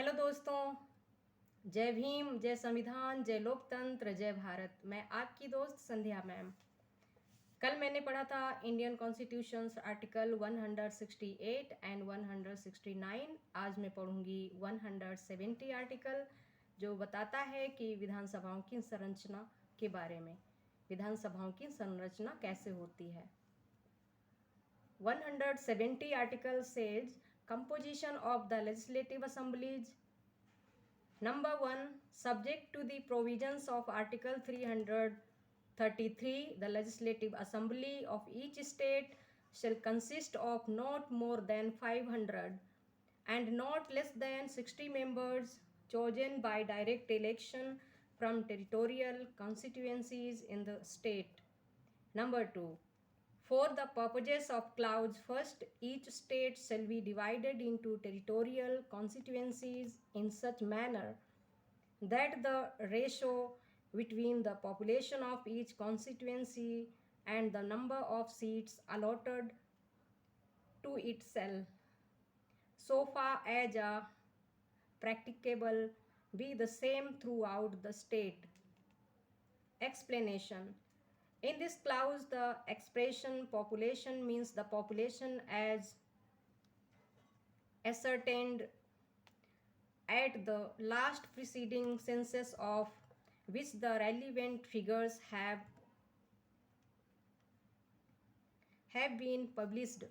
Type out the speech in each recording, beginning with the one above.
Hello दोस्तों, जय भीम, जय संविधान, जय लोकतंत्र, जय भारत। मैं आपकी दोस्त संध्या मैम। कल मैंने पढ़ा था इंडियन कॉन्स्टिट्यूशंस आर्टिकल 168 एंड 169। आज मैं पढ़ूंगी 170 आर्टिकल, जो बताता है कि विधानसभाओं की संरचना के बारे में। विधानसभाओं की संरचना कैसे होती है। 170 article says composition of the legislative assemblies. Number 1, subject to the provisions of Article 333, the Legislative Assembly of each state shall consist of not more than 500 and not less than 60 members chosen by direct election from territorial constituencies in the state. Number 2, for the purposes of clause first, each state shall be divided into territorial constituencies in such manner that the ratio between the population of each constituency and the number of seats allotted to it shall, so far as practicable, be the same throughout the state. Explanation. In this clause, the expression population means the population as ascertained at the last preceding census of which the relevant figures have been published.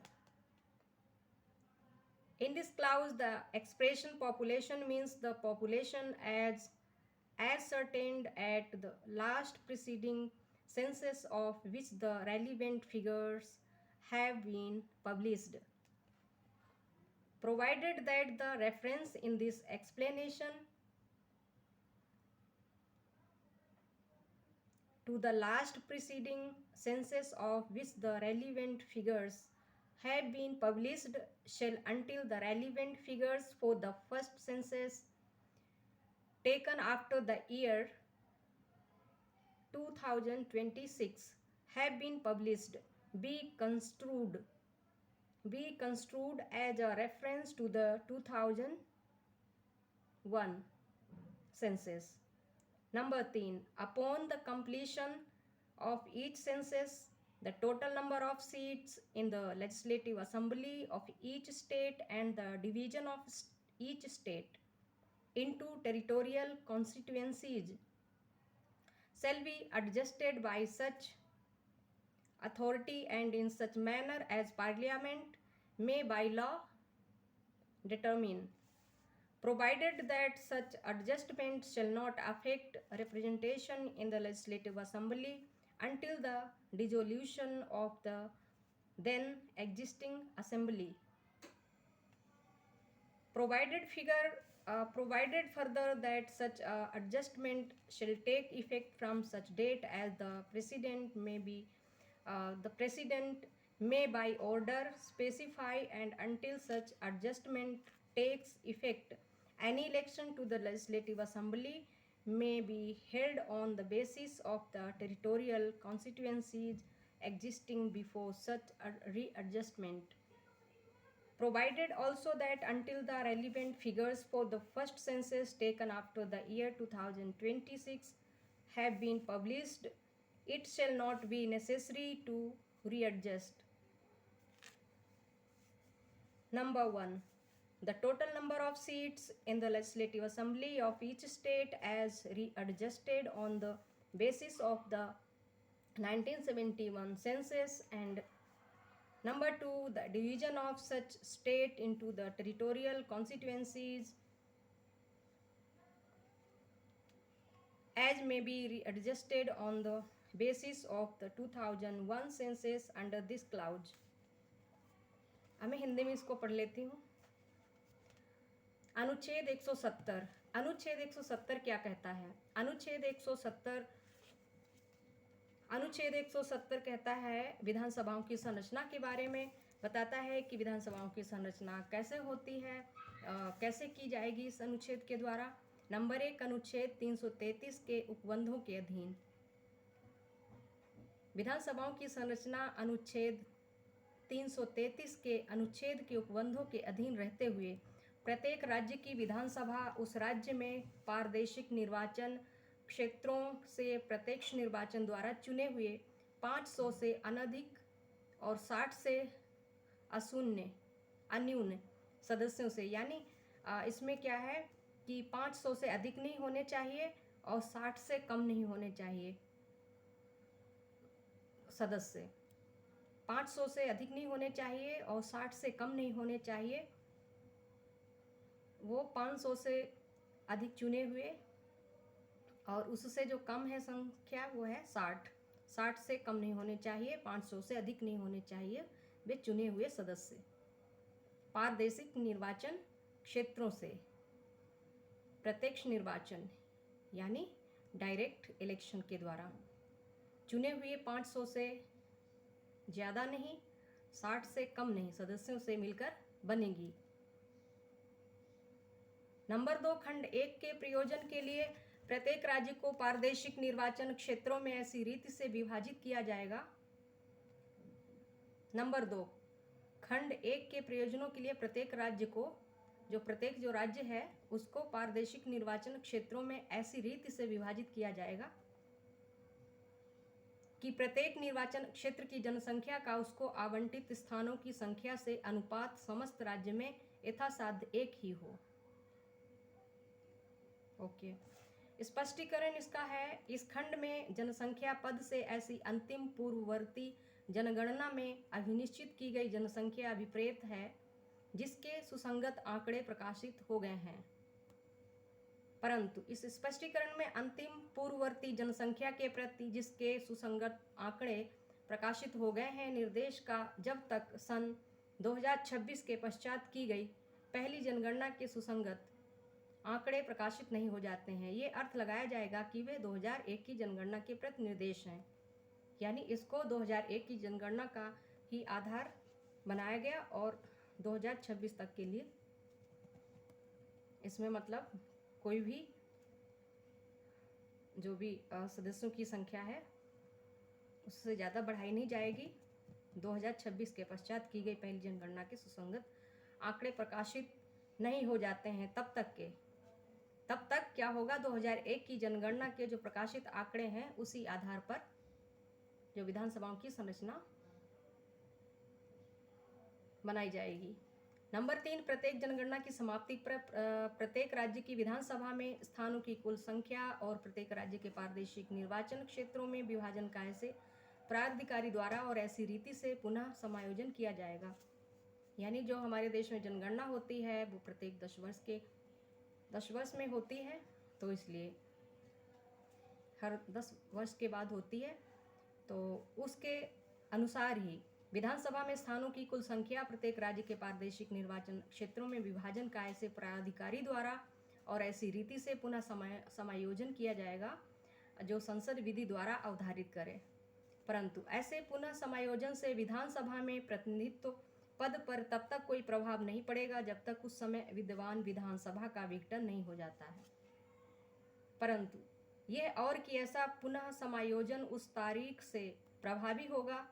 In this clause, the expression population means the population as ascertained at the last preceding census of which the relevant figures have been published. Provided that the reference in this explanation to the last preceding census of which the relevant figures have been published shall until the relevant figures for the first census taken after the year 2026 have been published be construed as a reference to the 2001 census. Number 3, upon the completion of each census, the total number of seats in the legislative assembly of each state and the division of each state into territorial constituencies shall be adjusted by such authority and in such manner as Parliament may by law determine, provided that such adjustment shall not affect representation in the Legislative Assembly until the dissolution of the then existing assembly. Provided further that such adjustment shall take effect from such date as the President may by order specify, and until such adjustment takes effect, any election to the Legislative Assembly may be held on the basis of the territorial constituencies existing before such readjustment. Provided also that until the relevant figures for the first census taken after the year 2026 have been published, it shall not be necessary to readjust. Number 1. The total number of seats in the Legislative Assembly of each state as readjusted on the basis of the 1971 census, and Number 2, the division of such state into the territorial constituencies as may be readjusted on the basis of the 2001 census under this clause. अब मैं हिंदी में इसको पढ़ लेती हूँ। अनुच्छेद 170। अनुच्छेद 170 क्या कहता है? अनुच्छेद 170 कहता है विधानसभाओं की संरचना के बारे में, बताता है कि विधानसभाओं की संरचना कैसे होती है, कैसे की जाएगी इस अनुच्छेद के द्वारा। नंबर 1, अनुच्छेद 333 के उपबंधों के अधीन विधानसभाओं की संरचना अनुच्छेद 333 के अनुच्छेद के उपबंधों के अधीन रहते हुए प्रत्येक राज्य की विधानसभा उस राज्य में प्रादेशिक निर्वाचन क्षेत्रों से प्रत्यक्ष निर्वाचन द्वारा चुने हुए 500 से अनधिक और 60 से अन्यून सदस्यों से, यानी इसमें क्या है कि 500 से अधिक नहीं होने चाहिए और 60 से कम नहीं होने चाहिए सदस्य। 500 से अधिक नहीं होने चाहिए और 60 से कम नहीं होने चाहिए। वो 500 से अधिक चुने हुए और उससे जो कम है संख्या वो है 60। 60 से कम नहीं होने चाहिए, 500 से अधिक नहीं होने चाहिए वे चुने हुए सदस्य। प्रादेशिक निर्वाचन क्षेत्रों से प्रत्यक्ष निर्वाचन यानी डायरेक्ट इलेक्शन के द्वारा चुने हुए 500 से ज़्यादा नहीं, 60 से कम नहीं सदस्यों से मिलकर बनेगी। नंबर 2, खंड 1 के प्रयोजन के लिए प्रत्येक राज्य को प्रादेशिक निर्वाचन क्षेत्रों में ऐसी रीति से विभाजित किया जाएगा। नंबर 2, खंड 1 के प्रयोजनों के लिए प्रत्येक राज्य को प्रत्येक राज्य है उसको प्रादेशिक निर्वाचन क्षेत्रों में ऐसी रीति से विभाजित किया जाएगा कि प्रत्येक निर्वाचन क्षेत्र की जनसंख्या का उसको आवंटित स्थानों की संख्या से अनुपात समस्त राज्य में यथासाध्य एक ही हो। ओके, स्पष्टीकरण इसका है, इस खंड में जनसंख्या पद से ऐसी अंतिम पूर्ववर्ती जनगणना में अभिनिश्चित की गई जनसंख्या विपरीत है जिसके सुसंगत आंकड़े प्रकाशित हो गए हैं। परंतु इस स्पष्टीकरण में अंतिम पूर्ववर्ती जनसंख्या के प्रति जिसके सुसंगत आंकड़े प्रकाशित हो गए हैं निर्देश का जब तक सन 2026 के पश्चात की गई पहली जनगणना के सुसंगत आंकड़े प्रकाशित नहीं हो जाते हैं, ये अर्थ लगाया जाएगा कि वे 2001 की जनगणना के प्रति निर्देश हैं। यानी इसको 2001 की जनगणना का ही आधार बनाया गया और 2026 तक के लिए इसमें मतलब कोई भी जो भी सदस्यों की संख्या है उससे ज़्यादा बढ़ाई नहीं जाएगी। 2026 के पश्चात की गई पहली जनगणना के सुसंगत आंकड़े प्रकाशित नहीं हो जाते हैं तब तक क्या होगा, 2001 की जनगणना के जो प्रकाशित आंकड़े हैं उसी आधार पर जो विधानसभाओं की संरचना बनाई जाएगी। नंबर 3, प्रत्येक जनगणना की समाप्ति पर प्रत्येक राज्य की विधानसभा में स्थानों की कुल संख्या और प्रत्येक राज्य के प्रादेशिक निर्वाचन क्षेत्रों में विभाजन कार्य से प्राधिकारी द्वारा और ऐसी रीति से पुनः समायोजन किया जाएगा। यानी जो हमारे देश में जनगणना होती है वो प्रत्येक 10 वर्ष में होती है, तो इसलिए हर 10 वर्ष के बाद होती है, तो उसके अनुसार ही विधानसभा में स्थानों की कुल संख्या प्रत्येक राज्य के प्रादेशिक निर्वाचन क्षेत्रों में विभाजन कार्य से प्राधिकारी द्वारा और ऐसी रीति से पुनः समायोजन किया जाएगा जो संसद विधि द्वारा अवधारित करे। परंतु ऐसे पुनः समायोजन से विधानसभा में प्रतिनिधित्व पद पर तब तक कोई प्रभाव नहीं पड़ेगा जब तक उस समय विद्यमान विधानसभा का विघटन नहीं हो जाता है। परंतु यह और कि ऐसा पुनः समायोजन उस तारीख से प्रभावी होगा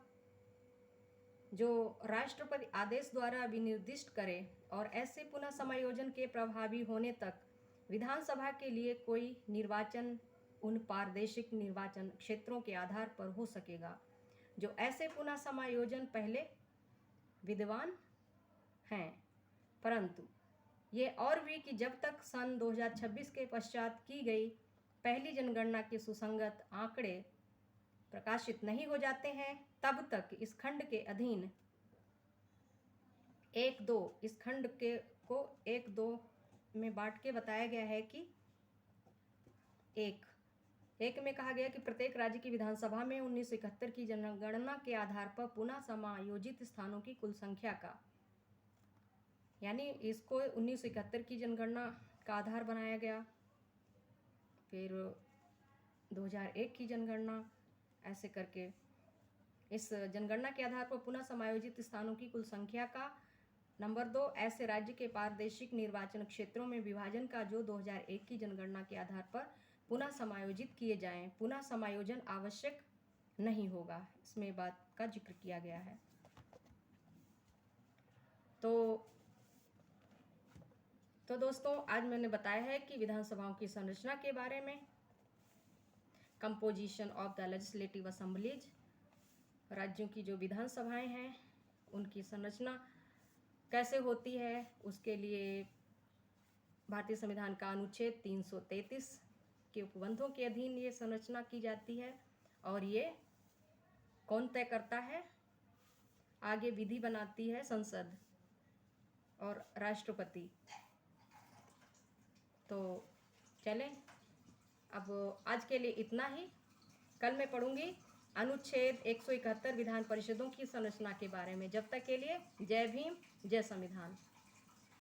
जो राष्ट्रपति आदेश विनिर्दिष्ट विनिर्दिष्ट करे और ऐसे पुनः समायोजन के प्रभावी होने तक विधानसभा के लिए कोई निर्वाचन उन प्रादेशिक निर्वाचन क्षेत्रों के आधार पर हो सकेगा जो ऐसे पुनः समायोजन पहले विद्यमान हैं। परंतु ये और भी कि जब तक सन 2026 के पश्चात की गई पहली जनगणना के सुसंगत आंकड़े प्रकाशित नहीं हो जाते हैं तब तक इस खंड के अधीन 1-2 इस खंड के को 1-2 में बांट के बताया गया है कि एक में कहा गया कि प्रत्येक राज्य की विधानसभा में 1971 की जनगणना के आधार पर पुनः समायोजित स्थानों की कुल संख्या का, यानी इसको 1971 की जनगणना का आधार बनाया गया, फिर 2001 की जनगणना, ऐसे करके इस जनगणना के आधार पर पुनः समायोजित स्थानों की कुल संख्या का। नंबर 2, ऐसे राज्य के प्रादेशिक निर्वाचन क्षेत्रों में विभाजन का जो 2001 की जनगणना के आधार पर पुनः समायोजित किए जाएं। पुनः समायोजन आवश्यक नहीं होगा, इसमें बात का जिक्र किया गया है। तो तो दोस्तों आज मैंने बताया है कि विधानसभाओं की संरचना के बारे में, composition of the legislative assemblies, राज्यों की जो विधानसभाएं हैं उनकी संरचना कैसे होती है, उसके लिए भारतीय संविधान का अनुच्छेद 333 के उपबंधों के अधीन ये संरचना की जाती है। और ये कौन तय करता है? आगे विधि बनाती है संसद और राष्ट्रपति। तो चलें, अब आज के लिए इतना ही। कल मैं पढ़ूंगी अनुच्छेद 171 विधान परिषदों की संरचना के बारे में। जब तक के लिए जय भीम, जय संविधान।